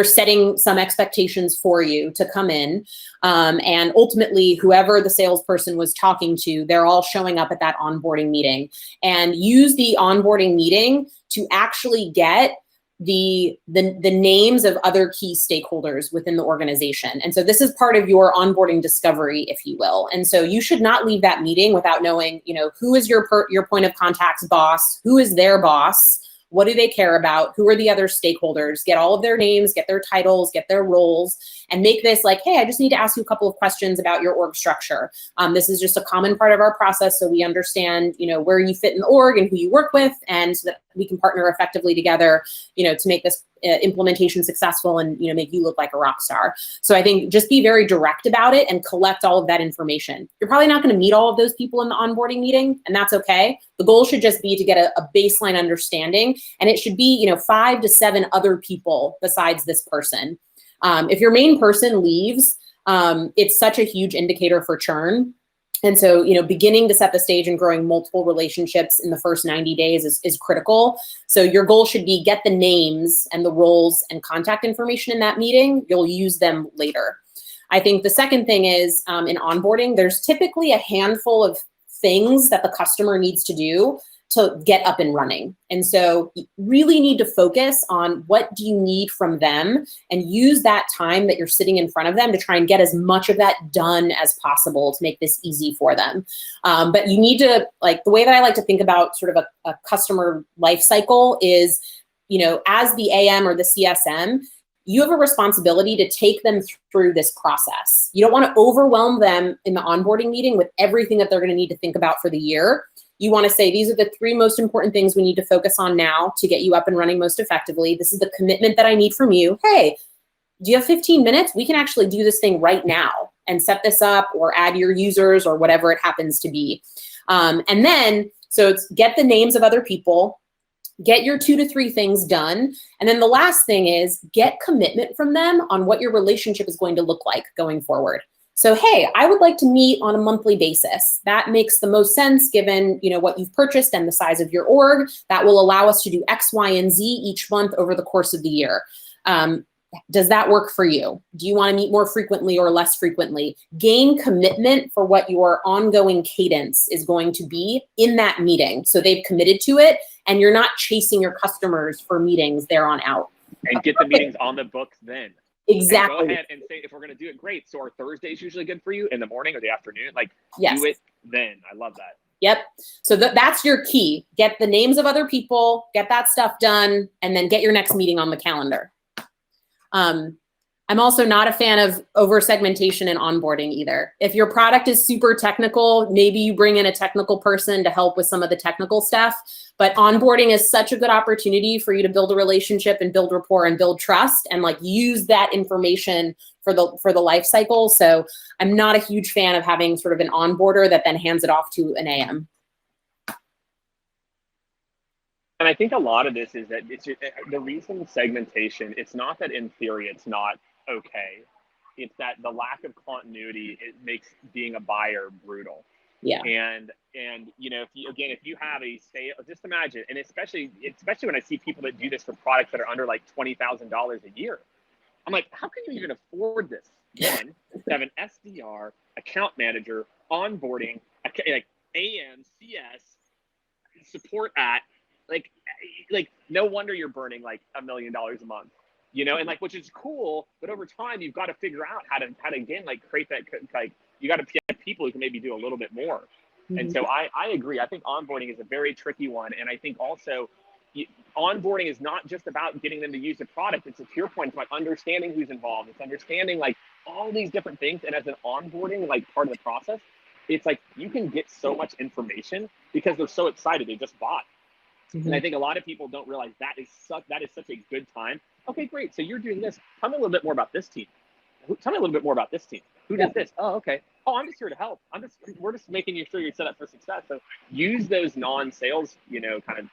Speaker 2: setting some expectations for you to come in. And ultimately, whoever the salesperson was talking to, they're all showing up at that onboarding meeting, and use the onboarding meeting to actually get the names of other key stakeholders within the organization. And so this is part of your onboarding discovery, if you will. And so you should not leave that meeting without knowing, who is your point of contact's boss, who is their boss, what do they care about, who are the other stakeholders, get all of their names, get their titles, get their roles, and make this like, hey, I just need to ask you a couple of questions about your org structure. This is just a common part of our process, so we understand, where you fit in the org and who you work with, and so that we can partner effectively together, to make this implementation successful and, make you look like a rock star. So I think just be very direct about it and collect all of that information. You're probably not going to meet all of those people in the onboarding meeting, and that's okay. The goal should just be to get a baseline understanding, and it should be, 5 to 7 other people besides this person. If your main person leaves, it's such a huge indicator for churn. And so, beginning to set the stage and growing multiple relationships in the first 90 days is critical. So your goal should be get the names and the roles and contact information in that meeting. You'll use them later. I think the second thing is in onboarding, there's typically a handful of things that the customer needs to do to get up and running. And so you really need to focus on what do you need from them, and use that time that you're sitting in front of them to try and get as much of that done as possible to make this easy for them. But you need to, the way that I like to think about sort of a customer life cycle is, as the AM or the CSM, you have a responsibility to take them through this process. You don't want to overwhelm them in the onboarding meeting with everything that they're going to need to think about for the year. You want to say, these are the 3 most important things we need to focus on now to get you up and running most effectively. This is the commitment that I need from you. Hey, do you have 15 minutes? We can actually do this thing right now and set this up, or add your users, or whatever it happens to be. And then, so it's get the names of other people, get your 2 to 3 things done. And then the last thing is get commitment from them on what your relationship is going to look like going forward. So, hey, I would like to meet on a monthly basis. That makes the most sense given, what you've purchased and the size of your org. That will allow us to do X, Y, and Z each month over the course of the year. Does that work for you? Do you want to meet more frequently or less frequently? Gain commitment for what your ongoing cadence is going to be in that meeting. So they've committed to it, and you're not chasing your customers for meetings there on out.
Speaker 1: And get the meetings on the books then.
Speaker 2: Exactly.
Speaker 1: And go ahead and say, if we're going to do it, great. So our Thursday is usually good for you, in the morning or the afternoon.
Speaker 2: Yes.
Speaker 1: Do it then. I love that.
Speaker 2: Yep. So that's your key. Get the names of other people, get that stuff done, and then get your next meeting on the calendar. I'm also not a fan of over segmentation and onboarding either. If your product is super technical, maybe you bring in a technical person to help with some of the technical stuff. But onboarding is such a good opportunity for you to build a relationship and build rapport and build trust, and use that information for the life cycle. So I'm not a huge fan of having sort of an onboarder that then hands it off to an AM.
Speaker 1: And I think a lot of this is that it's the reason segmentation, it's not that in theory it's not okay. It's that the lack of continuity, it makes being a buyer brutal.
Speaker 2: Yeah.
Speaker 1: And if you have a sale, just imagine, and especially when I see people that do this for products that are under $20,000 a year, I'm like, how can you even afford this? One, to have an SDR, account manager, onboarding, AM, CS, support at, no wonder you're burning $1 million a month, and which is cool, but over time you've got to figure out how to again create that, you got to get people who can maybe do a little bit more. Mm-hmm. And so I agree. I think onboarding is a very tricky one, and I think also onboarding is not just about getting them to use the product. It's, to your point, it's about understanding who's involved. It's understanding all these different things, and as an onboarding part of the process, it's you can get so much information because they're so excited they just bought. Mm-hmm. And I think a lot of people don't realize that is such a good time. Okay, great. So you're doing this. Tell me a little bit more about this team. Tell me a little bit more about this team. Who does this? Oh, okay. Oh, I'm just here to help. We're just making sure you're set up for success. So use those non-sales, kind of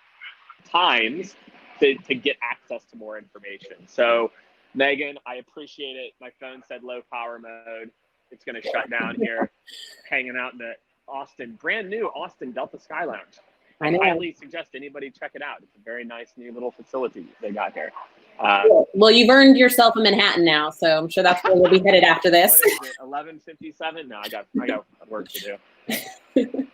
Speaker 1: times to get access to more information. So Megan, I appreciate it. My phone said low power mode. it's going to shut down here, hanging out in the brand new Austin Delta Sky Lounge. I highly suggest anybody check it out. It's a very nice new little facility they got here.
Speaker 2: Well, you've earned yourself a Manhattan now, so I'm sure that's where we'll be headed after this.
Speaker 1: What is it, 11:57? No, I got work to do.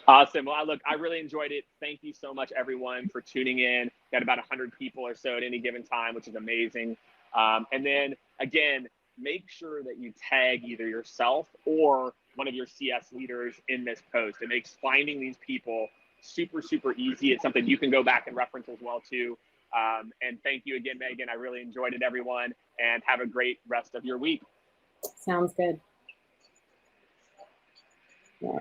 Speaker 1: Awesome. Well, look, I really enjoyed it. Thank you so much, everyone, for tuning in. Got about 100 people or so at any given time, which is amazing. And then, again, make sure that you tag either yourself or one of your CS leaders in this post. It makes finding these people super, super easy. It's something you can go back and reference as well, too. And thank you again, Megan. I really enjoyed it, everyone. And have a great rest of your week.
Speaker 2: Sounds good. Yeah.